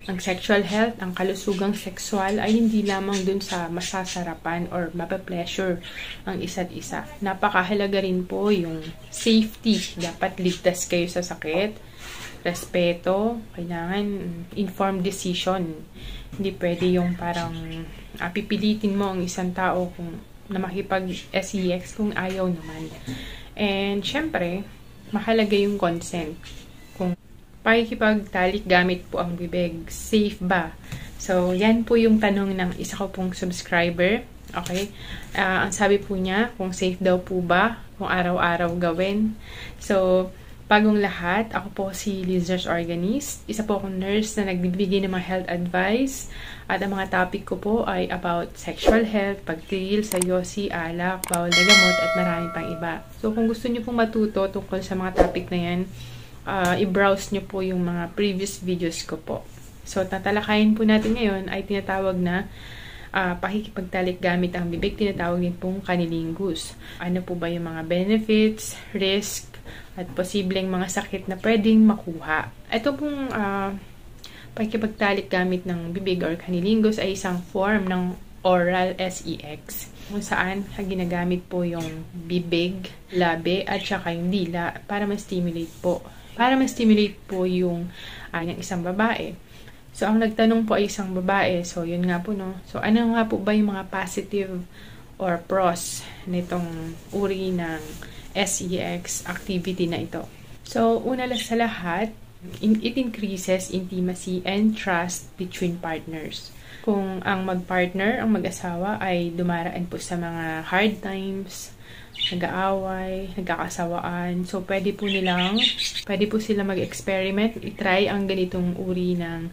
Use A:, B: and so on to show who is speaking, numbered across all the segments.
A: Ang sexual health, ang kalusugang sexual ay hindi lamang dun sa masasarapan or mapapleasure ang isa't isa. Napakahalaga rin po yung safety. Dapat ligtas kayo sa sakit, respeto, kailangan informed decision. Hindi pwede yung parang pipilitin mo ang isang tao kung na makipag-sex kung ayaw naman. And syempre, mahalaga yung consent. Kung pakikipagtalik gamit po ang bibig, safe ba? So, yan po yung tanong ng isa ko pong subscriber. Okay? Ang sabi po niya, kung safe daw po ba, kung araw-araw gawin. So, bagong lahat, ako po si Liz Nurse Organist. Isa po akong nurse na nagbibigay ng mga health advice. At ang mga topic ko po ay about sexual health, pagtigil sa yosi, alak, bawal na gamot, at marami pang iba. So, kung gusto niyo pong matuto tungkol sa mga topic na yan, i-browse nyo po yung mga previous videos ko po. So, tatalakayin po natin ngayon ay tinatawag na pakikipagtalik gamit ang bibig, tinatawag din pong cunnilingus. Ano po ba yung mga benefits, risk, at posibleng mga sakit na pwedeng makuha. Ito pong pakikipagtalik gamit ng bibig or cunnilingus ay isang form ng oral sex, kung saan ginagamit po yung bibig, labi, at saka yung dila para ma-stimulate po. Para ma-stimulate po yung isang babae. So, ang nagtanong po ay isang babae. So, yun nga po, no? So, ano nga po ba yung mga positive or pros nitong uri ng sex activity na ito? So, una lang sa lahat, it increases intimacy and trust between partners. Kung ang mag-partner, ang mag-asawa ay dumaraan po sa mga hard times, nag-aaway, nagkakasawaan. So, pwede po sila mag-experiment, i-try ang ganitong uri ng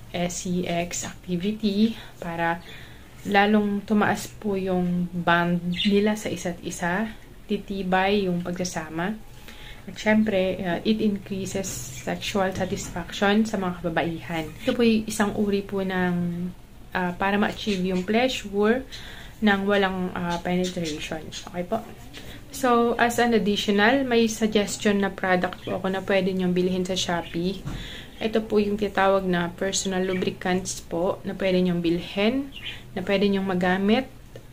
A: sex activity para lalong tumaas po yung bond nila sa isa't isa, titibay yung pagsasama. At syempre, it increases sexual satisfaction sa mga kababaihan. Ito po yung isang uri po ng para ma-achieve yung pleasure nang walang penetration. Okay po? So, as an additional, may suggestion na product po ako na pwede nyong bilhin sa Shopee. Ito po yung tinatawag na personal lubricants po na pwede nyong bilhin, na pwede nyong magamit,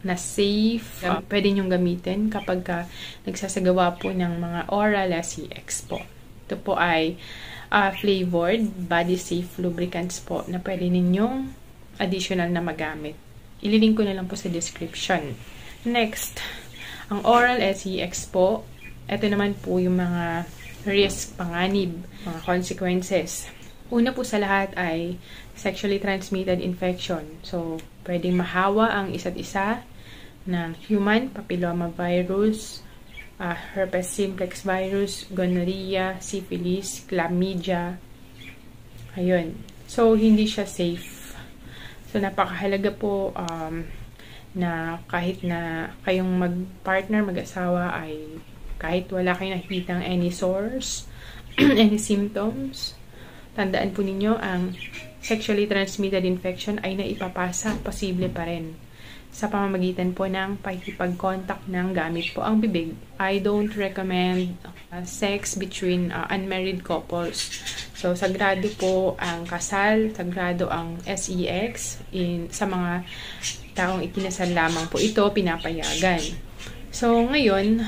A: na safe, pwede nyong gamitin kapag nagsasagawa po ng mga oral sex po. Ito po ay flavored body safe lubricants po na pwede ninyong additional na magamit. Ililink ko na lang po sa description. Next, ang oral sex po, ito naman po yung mga risk, panganib, mga consequences. Una po sa lahat ay sexually transmitted infection. So, pwedeng mahawa ang isa't isa ng human papilloma virus, herpes simplex virus, gonorrhea, syphilis, chlamydia. Ayun. So, hindi siya safe. So, napakahalaga po na kahit na kayong mag-partner, mag-asawa ay kahit wala kayong nakikitang any source, any symptoms, tandaan po ninyo ang sexually transmitted infection ay naipapasa, posible pa rin sa pamamagitan po ng pakikipag-contact ng gamit po ang bibig. I don't recommend sex between unmarried couples. So, sagrado po ang kasal, sagrado ang sex sa mga taong ikinasal lamang po ito, pinapayagan. So, ngayon,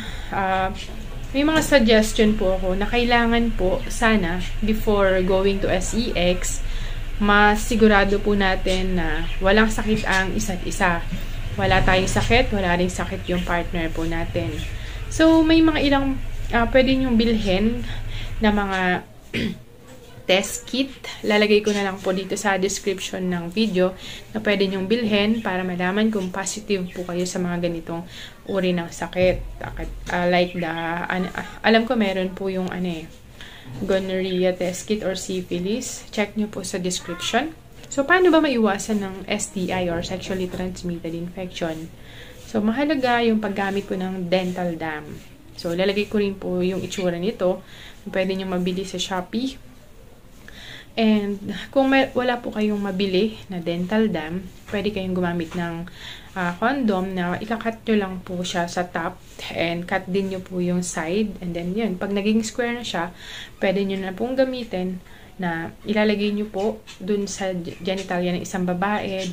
A: may mga suggestion po ako na kailangan po sana before going to sex, mas sigurado po natin na walang sakit ang isa't isa. Wala tayong sakit, wala ring sakit yung partner po natin. So, may mga ilang pwede nyong bilhin na mga test kit. Lalagay ko na lang po dito sa description ng video na pwede nyong bilhin para malaman kung positive po kayo sa mga ganitong uri ng sakit. Like alam ko meron po yung gonorrhea test kit or syphilis. Check nyo po sa description. So, paano ba maiwasan ng STI or sexually transmitted infection? So, mahalaga yung paggamit po ng dental dam. So, lalagay ko rin po yung itsura nito. Pwede nyo mabili sa Shopee. And, kung wala po kayong mabili na dental dam, pwede kayong gumamit ng condom na ikakat nyo lang po siya sa top and cut din nyo po yung side. And then, yun, pag naging square na siya, pwede nyo na pong gamitin na ilalagay nyo po dun sa genitalia ng isang babae,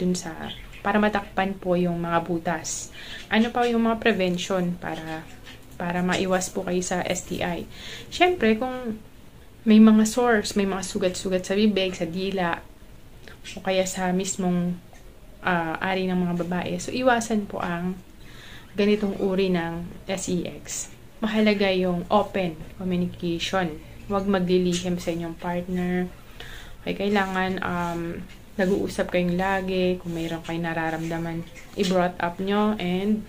A: para matakpan po yung mga butas. Ano pa yung mga prevention para maiwas po kayo sa STI? Syempre, kung may mga sores, may mga sugat-sugat sa bibig, sa dila, o kaya sa mismong ari ng mga babae, so iwasan po ang ganitong uri ng SEX. Mahalaga yung open communication. Huwag maglilihim sa inyong partner. Okay, kailangan nag-uusap kayong lagi. Kung mayroon kayong nararamdaman, i-brought up nyo. And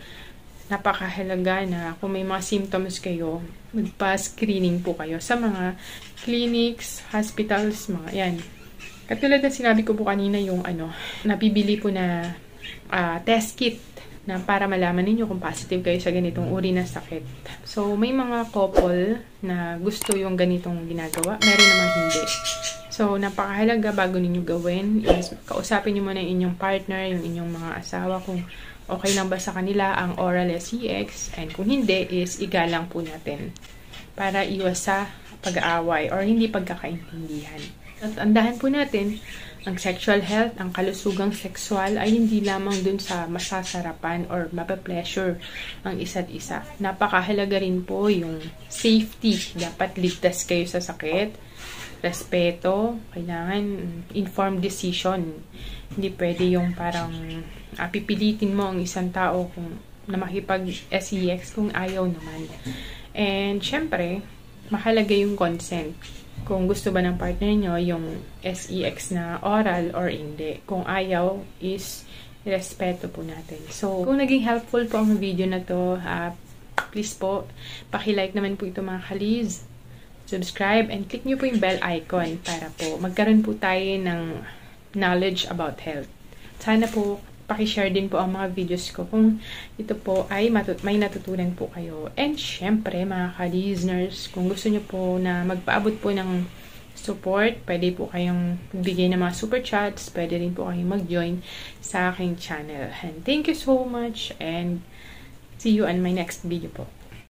A: napakahalaga na kung may mga symptoms kayo, magpa-screening po kayo sa mga clinics, hospitals, mga yan. Katulad na sinabi ko po kanina, yung nabibili po na test kit na para malaman ninyo kung positive kayo sa ganitong uri na sakit. So, may mga couple na gusto yung ganitong ginagawa, meron namang hindi. So, napakahalaga bago ninyo gawin is kausapin nyo muna yung inyong partner, yung inyong mga asawa kung okay lang ba sa kanila ang oral SEX, and kung hindi is igalang po natin para iwas sa pag-aaway or hindi pagkakaintindihan. At andahan po natin, ang sexual health, ang kalusugang sexual ay hindi lamang dun sa masasarapan or mapapleasure ang isa't isa. Napakahalaga rin po yung safety. Dapat ligtas kayo sa sakit, respeto, kailangan informed decision. Hindi pwede yung parang pipilitin mo ang isang tao na makipag-SEX kung ayaw naman. And syempre, mahalaga yung consent. Kung gusto ba ng partner nyo yung SEX na oral or hindi. Kung ayaw is respeto po natin. So, kung naging helpful po ang video na to, please po, paki-like naman po ito mga kaliz. Subscribe and click nyo po yung bell icon para po magkaroon po tayo ng knowledge about health. Sana po paki-share din po ang mga videos ko kung ito po ay may natutunan po kayo. And syempre, mga ka-listeners, kung gusto nyo po na magpaabot po ng support, pwede po kayong bigay ng mga super chats, pwede rin po kayong mag-join sa aking channel. And thank you so much and see you on my next video po.